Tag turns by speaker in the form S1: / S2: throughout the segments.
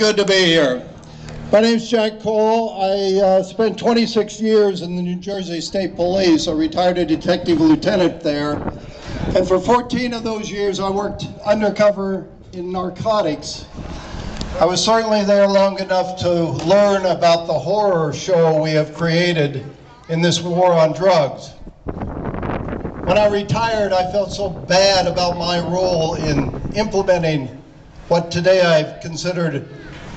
S1: Good to be here. My name's Jack Cole. I spent 26 years in the New Jersey State Police. I retired a detective lieutenant there. And for 14 of those years, I worked undercover in narcotics. I was certainly there long enough to learn about the horror show we have created in this war on drugs. When I retired, I felt so bad about my role in implementing what today I've considered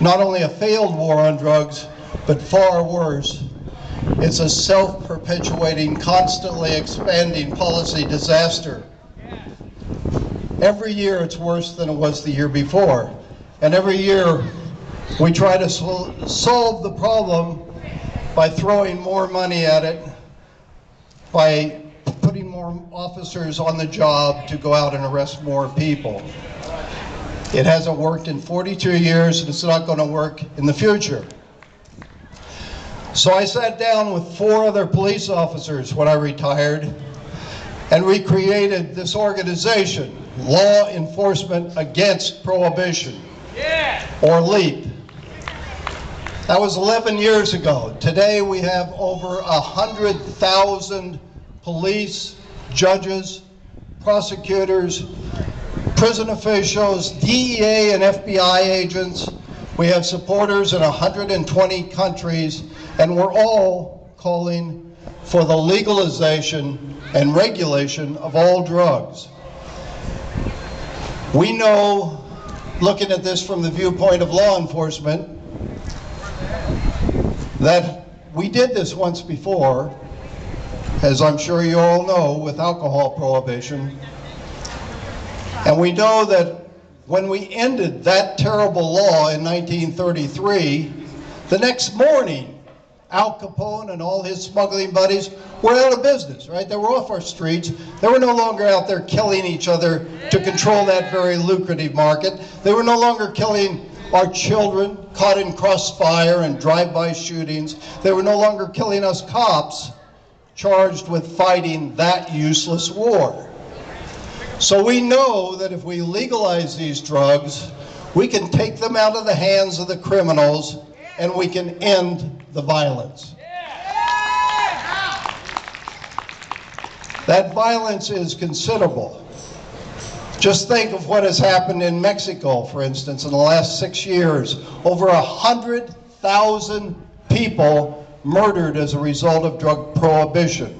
S1: not only a failed war on drugs, but far worse. It's a self-perpetuating, constantly expanding policy disaster. Every year it's worse than it was the year before. And every year we try to solve the problem by throwing more money at it, by putting more officers on the job to go out and arrest more people. It hasn't worked in 42 years, and it's not going to work in the future. So I sat down with 4 other police officers when I retired, and we created this organization, Law Enforcement Against Prohibition, or LEAP. That was 11 years ago. Today we have over 100,000 police, judges, prosecutors, prison officials, DEA and FBI agents. We have supporters in 120 countries, and we're all calling for the legalization and regulation of all drugs. We know, looking at this from the viewpoint of law enforcement, that we did this once before, as I'm sure you all know, with alcohol prohibition. And we know that when we ended that terrible law in 1933, the next morning, Al Capone and all his smuggling buddies were out of business, right? They were off our streets. They were no longer out there killing each other to control that very lucrative market. They were no longer killing our children caught in crossfire and drive-by shootings. They were no longer killing us cops charged with fighting that useless war. So we know that if we legalize these drugs, we can take them out of the hands of the criminals and we can end the violence. That violence is considerable. Just think of what has happened in Mexico, for instance, in the last 6 years. Over 100,000 people murdered as a result of drug prohibition.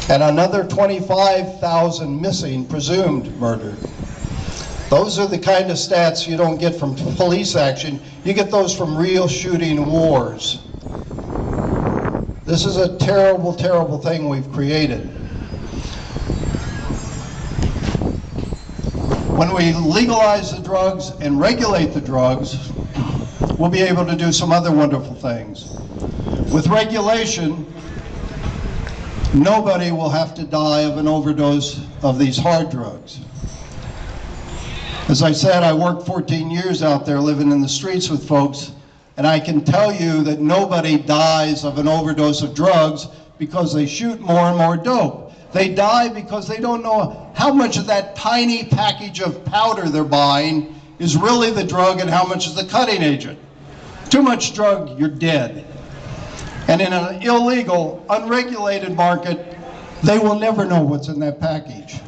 S1: And another 25,000 missing, presumed murdered. Those are the kind of stats you don't get from police action. You get those from real shooting wars. This is a terrible, terrible thing we've created. When we legalize the drugs and regulate the drugs, we'll be able to do some other wonderful things. With regulation, nobody will have to die of an overdose of these hard drugs. As I said, I worked 14 years out there living in the streets with folks, and I can tell you that nobody dies of an overdose of drugs because they shoot more and more dope. They die because they don't know how much of that tiny package of powder they're buying is really the drug and how much is the cutting agent. Too much drug, you're dead. And in an illegal, unregulated market, they will never know what's in that package.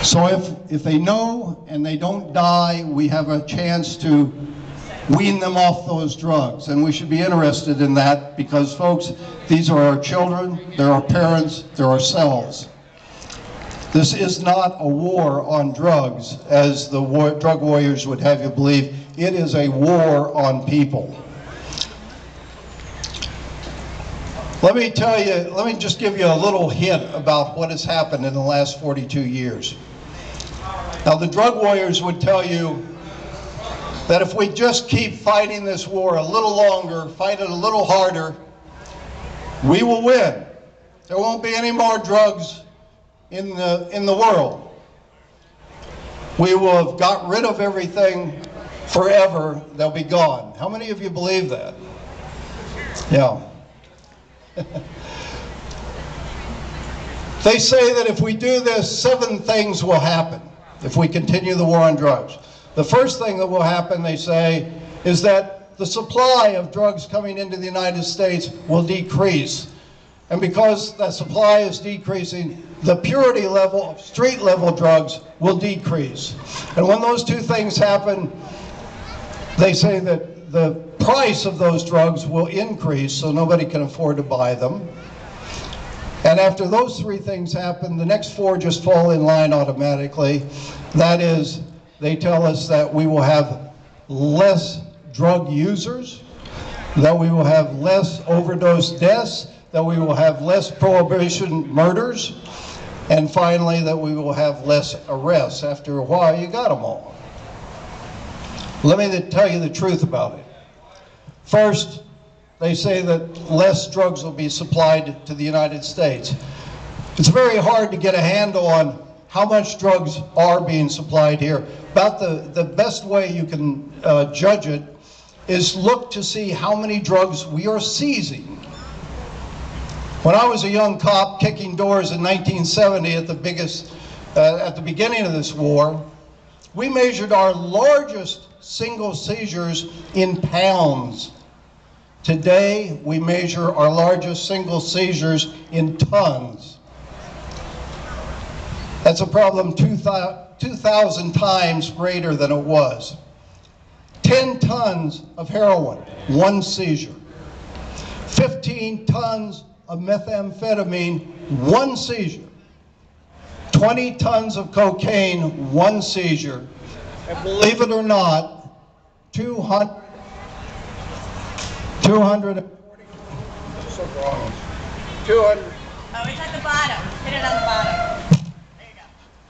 S1: So if they know and they don't die, we have a chance to wean them off those drugs. And we should be interested in that because, folks, these are our children, they're our parents, they're ourselves. This is not a war on drugs, as the drug warriors would have you believe. It is a war on people. Let me just give you a little hint about what has happened in the last 42 years. Now, the drug warriors would tell you that if we just keep fighting this war a little longer, fight it a little harder, we will win. There won't be any more drugs in the world. We will have got rid of everything forever. They'll be gone. How many of you believe that? Yeah. They say that if we do this, 7 things will happen if we continue the war on drugs. The first thing that will happen, they say, is that the supply of drugs coming into the United States will decrease. And because the supply is decreasing, the purity level of street level drugs will decrease. And when those two things happen, they say that the price of those drugs will increase, so nobody can afford to buy them. And after those three things happen, the next four just fall in line automatically. That is, they tell us that we will have less drug users, that we will have less overdose deaths, that we will have less prohibition murders, and finally that we will have less arrests. After a while, you got them all. Let me tell you the truth about it. First, they say that less drugs will be supplied to the United States. It's very hard to get a handle on how much drugs are being supplied here. About the best way you can judge it is look to see how many drugs we are seizing. When I was a young cop kicking doors in 1970 at the beginning of this war, we measured our largest single seizures in pounds. Today, we measure our largest single seizures in tons. That's a problem 2,000 times greater than it was. 10 tons of heroin, one seizure. 15 tons of methamphetamine, one seizure. 20 tons of cocaine, one seizure. And believe it or not, 240. So wrong. 200.
S2: Oh, it's at the bottom. Hit it on the bottom. There you go.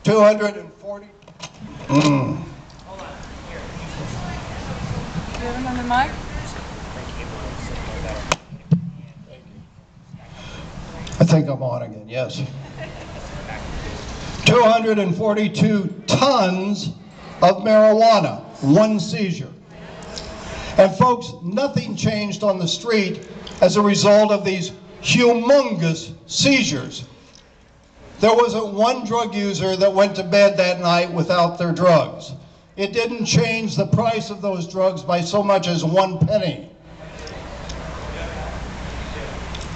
S1: 240.
S2: Hold on. Here.
S3: You have another mic?
S1: I think I'm on again, yes. 242 tons of marijuana, one seizure. And folks, nothing changed on the street as a result of these humongous seizures. There wasn't one drug user that went to bed that night without their drugs. It didn't change the price of those drugs by so much as 1 penny.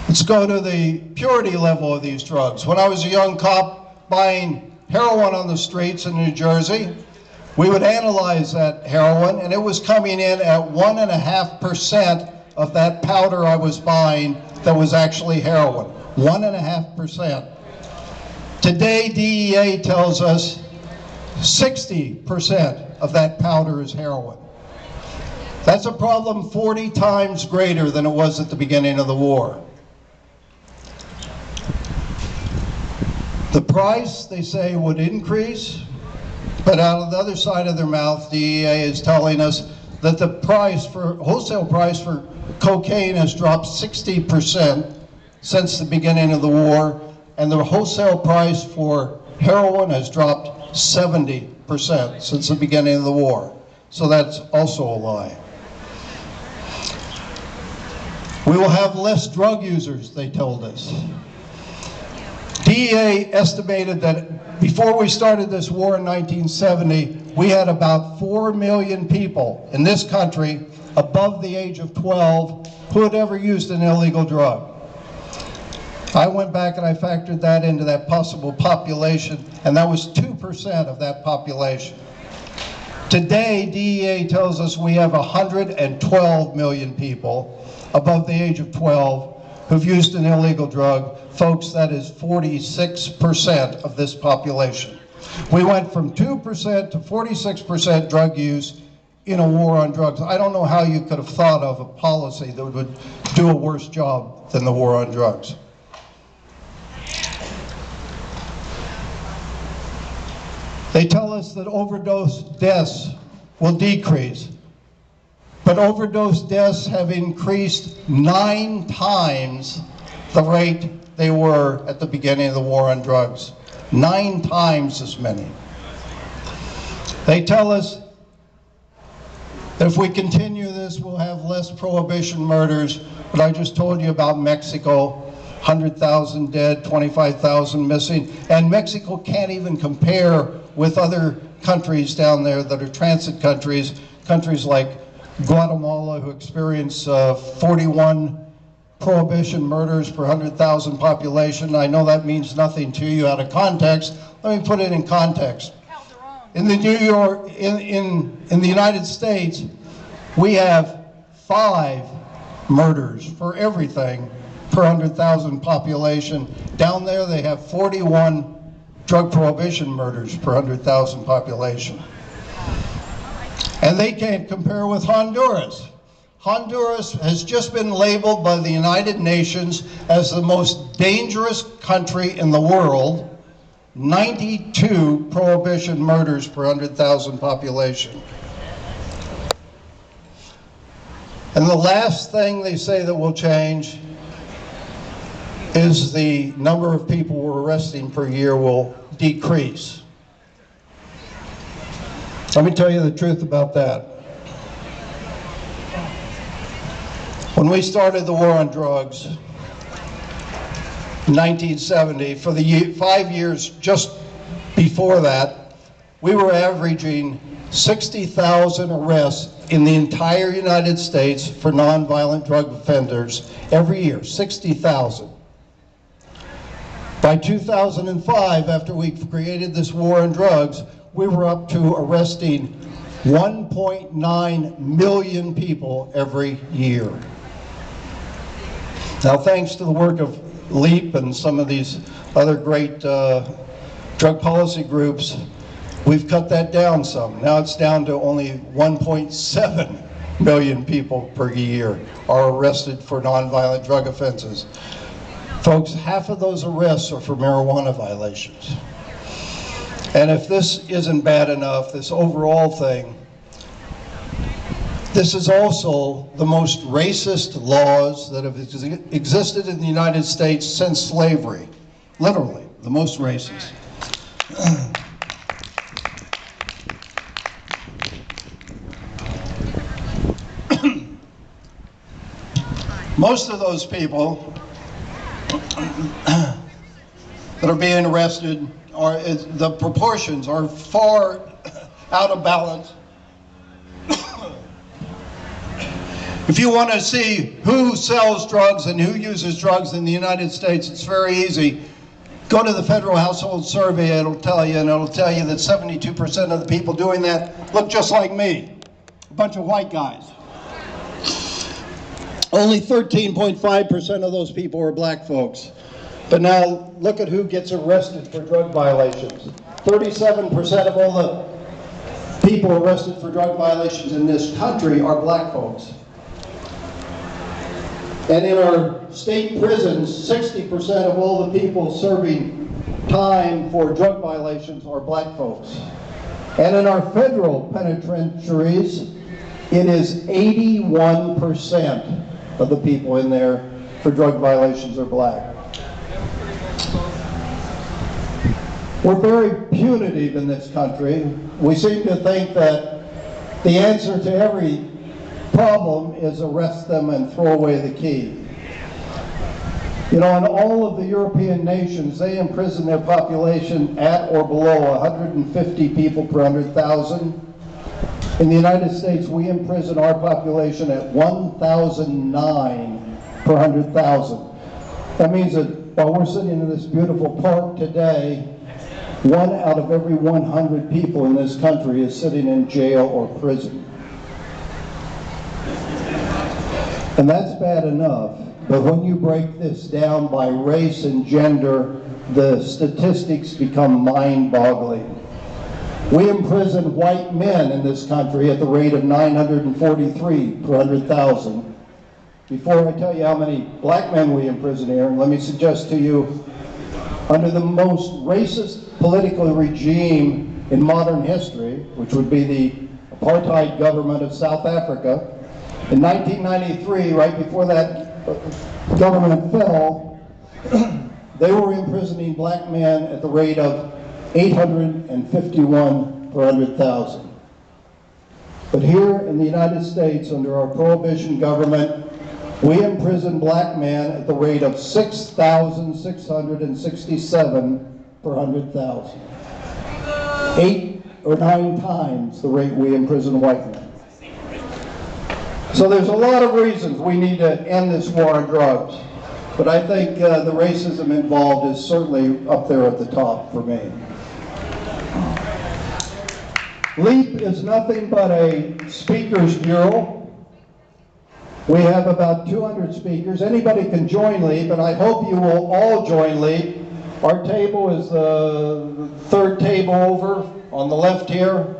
S1: Let's go to the purity level of these drugs. When I was a young cop buying heroin on the streets in New Jersey, we would analyze that heroin, and it was coming in at 1.5% of that powder I was buying that was actually heroin. 1.5%. Today, DEA tells us 60% of that powder is heroin. That's a problem 40 times greater than it was at the beginning of the war. The price, they say, would increase, but out of the other side of their mouth, DEA is telling us that the wholesale price for cocaine has dropped 60% since the beginning of the war, and the wholesale price for heroin has dropped 70% since the beginning of the war. So that's also a lie. We will have less drug users, they told us. DEA estimated that before we started this war in 1970, we had about 4 million people in this country above the age of 12 who had ever used an illegal drug. I went back and I factored that into that possible population, and that was 2% of that population. Today, DEA tells us we have 112 million people above the age of 12 who've used an illegal drug. Folks, that is 46% of this population. We went from 2% to 46% drug use in a war on drugs. I don't know how you could have thought of a policy that would do a worse job than the war on drugs. They tell us that overdose deaths will decrease, but overdose deaths have increased 9 times the rate they were at the beginning of the war on drugs. 9 times as many. They tell us that if we continue this, we'll have less prohibition murders, but I just told you about Mexico. 100,000 dead, 25,000 missing, and Mexico can't even compare with other countries down there that are transit countries, countries like Guatemala, who experience 41 prohibition murders per 100,000 population. I know that means nothing to you out of context. Let me put it in context. In the in the United States, we have 5 murders for everything per 100,000 population. Down there, they have 41 drug prohibition murders per 100,000 population. And they can't compare with Honduras. Honduras has just been labeled by the United Nations as the most dangerous country in the world. 92 prohibition murders per 100,000 population. And the last thing they say that will change is the number of people we're arresting per year will decrease. Let me tell you the truth about that. When we started the war on drugs in 1970, for the 5 years just before that, we were averaging 60,000 arrests in the entire United States for nonviolent drug offenders every year, 60,000. By 2005, after we created this war on drugs, we were up to arresting 1.9 million people every year. Now, thanks to the work of LEAP and some of these other great drug policy groups, we've cut that down some. Now it's down to only 1.7 million people per year are arrested for nonviolent drug offenses. Folks, half of those arrests are for marijuana violations. And if this isn't bad enough, this overall thing, this is also the most racist laws that have existed in the United States since slavery. Literally, the most racist. Most of those people that are being arrested, the proportions are far out of balance. If you want to see who sells drugs and who uses drugs in the United States, it's very easy. Go to the Federal Household Survey, it'll tell you, and it'll tell you that 72% of the people doing that look just like me, a bunch of white guys. Only 13.5% of those people are black folks. But now look at who gets arrested for drug violations. 37% of all the people arrested for drug violations in this country are black folks. And in our state prisons, 60% of all the people serving time for drug violations are black folks. And in our federal penitentiaries, it is 81% of the people in there for drug violations are black. We're very punitive in this country. We seem to think that the answer to every problem is arrest them and throw away the key. You know, in all of the European nations, they imprison their population at or below 150 people per 100,000. In the United States, we imprison our population at 1,009 per 100,000. That means that while we're sitting in this beautiful park today, 1 out of every 100 people in this country is sitting in jail or prison. And that's bad enough, but when you break this down by race and gender, the statistics become mind-boggling. We imprison white men in this country at the rate of 943 per 100,000. Before I tell you how many black men we imprison here, let me suggest to you, under the most racist political regime in modern history, which would be the apartheid government of South Africa, in 1993, right before that government fell, they were imprisoning black men at the rate of 851 per 100,000. But here in the United States, under our prohibition government, we imprison black men at the rate of 6,667 per 100,000. or 9 times the rate we imprison white men. So there's a lot of reasons we need to end this war on drugs. But I think the racism involved is certainly up there at the top for me. LEAP is nothing but a speakers bureau. We have about 200 speakers. Anybody can join LEAP, and I hope you will all join LEAP. Our table is the third table over on the left here.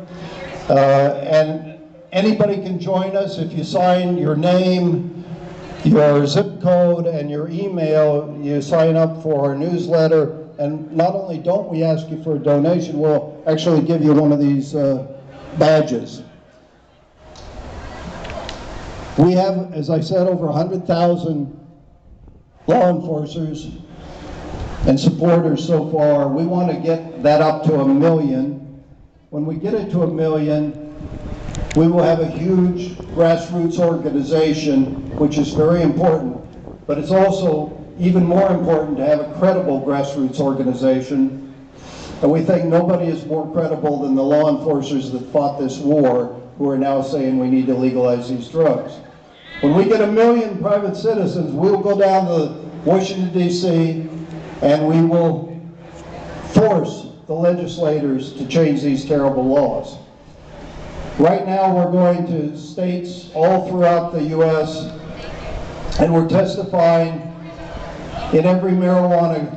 S1: And anybody can join us if you sign your name, your zip code, and your email. You sign up for our newsletter. And not only don't we ask you for a donation, we'll actually give you one of these badges. We have, as I said, over 100,000 law enforcers and supporters so far. We want to get that up to 1 million. When we get it to 1 million, we will have a huge grassroots organization, which is very important, but it's also even more important to have a credible grassroots organization. And we think nobody is more credible than the law enforcers that fought this war, who are now saying we need to legalize these drugs. When we get 1 million private citizens, we'll go down to Washington, D.C., and we will force the legislators to change these terrible laws. Right now, we're going to states all throughout the U.S., and we're testifying in every marijuana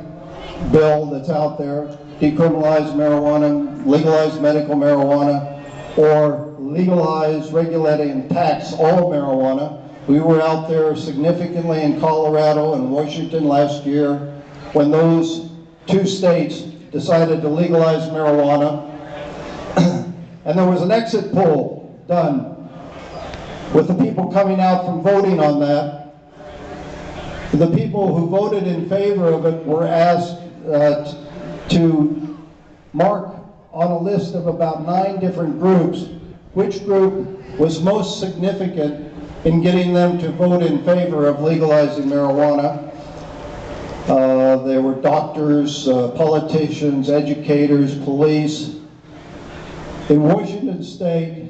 S1: bill that's out there, decriminalize marijuana, legalize medical marijuana, or legalize, regulate, and tax all marijuana. We were out there significantly in Colorado and Washington last year when those 2 states decided to legalize marijuana. And there was an exit poll done with the people coming out from voting on that. The people who voted in favor of it were asked to mark on a list of about 9 different groups which group was most significant in getting them to vote in favor of legalizing marijuana. There were doctors, politicians, educators, police. In Washington State,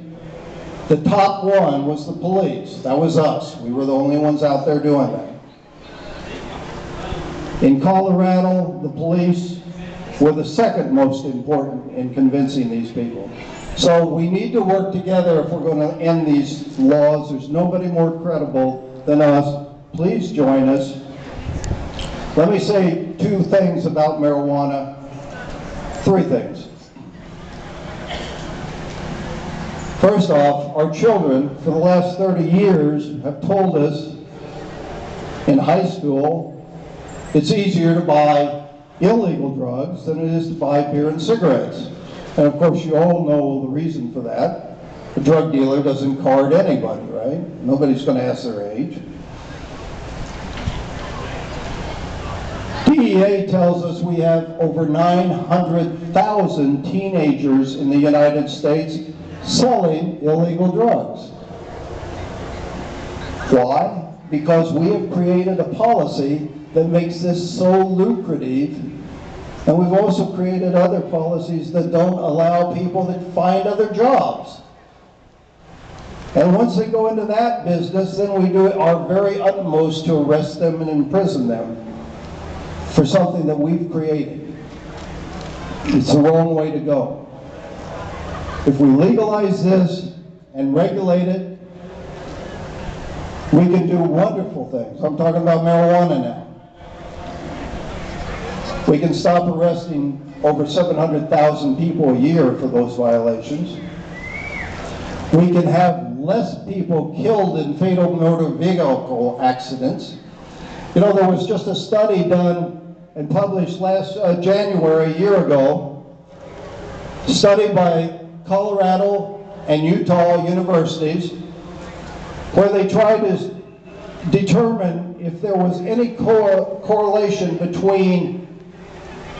S1: the top one was the police. That was us. We were the only ones out there doing that. In Colorado, the police were the second most important in convincing these people. So we need to work together if we're going to end these laws. There's nobody more credible than us. Please join us. Let me say 2 things about marijuana. 3 things. First off, our children for the last 30 years have told us in high school it's easier to buy illegal drugs than it is to buy beer and cigarettes. And of course you all know the reason for that. The drug dealer doesn't card anybody, right? Nobody's going to ask their age. DEA tells us we have over 900,000 teenagers in the United States selling illegal drugs. Why? Because we have created a policy that makes this so lucrative, and we've also created other policies that don't allow people to find other jobs. And once they go into that business, then we do our very utmost to arrest them and imprison them for something that we've created. It's the wrong way to go. If we legalize this and regulate it, we can do wonderful things. I'm talking about marijuana now. We can stop arresting over 700,000 people a year for those violations. We can have less people killed in fatal motor vehicle accidents. You know, there was just a study done and published last January, a year ago, a study by Colorado and Utah universities, where they tried to determine if there was any correlation between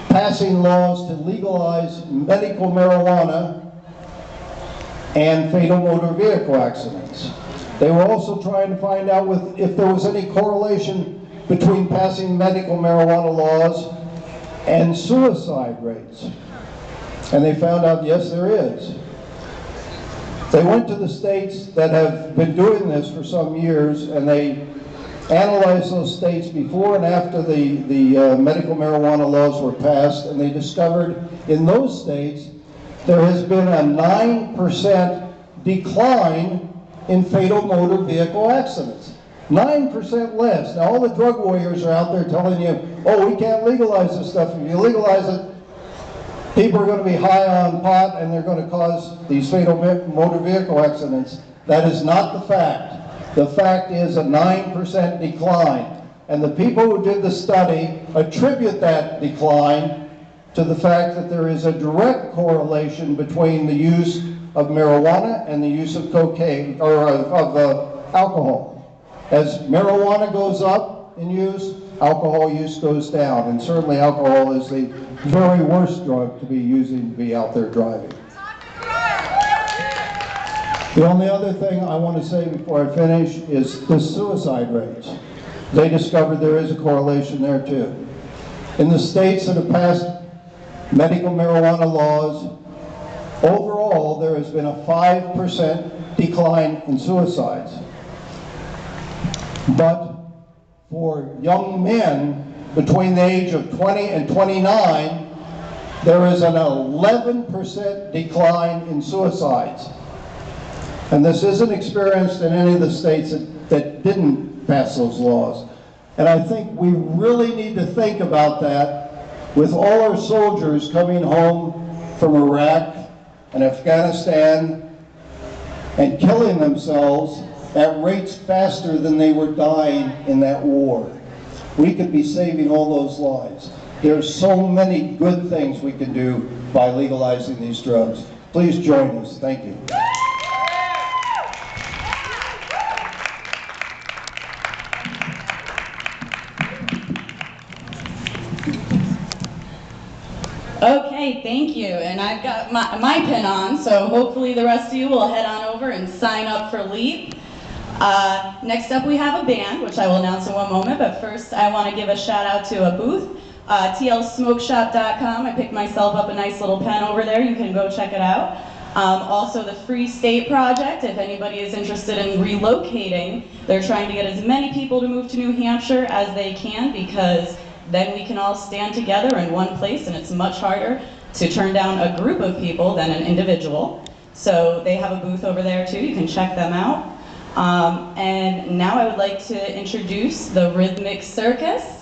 S1: passing laws to legalize medical marijuana and fatal motor vehicle accidents. They were also trying to find out if there was any correlation between passing medical marijuana laws and suicide rates. And they found out, yes, there is. They went to the states that have been doing this for some years, and they analyzed those states before and after the medical marijuana laws were passed, and they discovered in those states there has been a 9% decline in fatal motor vehicle accidents. 9% less. Now all the drug warriors are out there telling you, oh, we can't legalize this stuff. If you legalize it, people are going to be high on pot and they're going to cause these fatal motor vehicle accidents. That is not the fact. The fact is a 9% decline. And the people who did the study attribute that decline to the fact that there is a direct correlation between the use of marijuana and the use of cocaine, or of alcohol. As marijuana goes up in use, alcohol use goes down. And certainly alcohol is the very worst drug to be using to be out there driving. The only other thing I want to say before I finish is the suicide rates. They discovered there is a correlation there too. In the states that have passed medical marijuana laws, overall there has been a 5% decline in suicides. But for young men between the age of 20 and 29, there is an 11% decline in suicides. And this isn't experienced in any of the states that didn't pass those laws. And I think we really need to think about that with all our soldiers coming home from Iraq and Afghanistan and killing themselves at rates faster than they were dying in that war. We could be saving all those lives. There's so many good things we can do by legalizing these drugs. Please join us. Thank you.
S4: Okay, thank you. And I've got my pin on, so hopefully the rest of you will head on over and sign up for LEAP. Next up we have a band, which I will announce in one moment, but first I want to give a shout out to a booth, tlsmokeshop.com. I picked myself up a nice little pen over there, you can go check it out. Also the Free State Project, if anybody is interested in relocating, they're trying to get as many people to move to New Hampshire as they can, because then we can all stand together in one place, and it's much harder to turn down a group of people than an individual. So they have a booth over there too, you can check them out. And now I would like to introduce the Rhythmic Circus.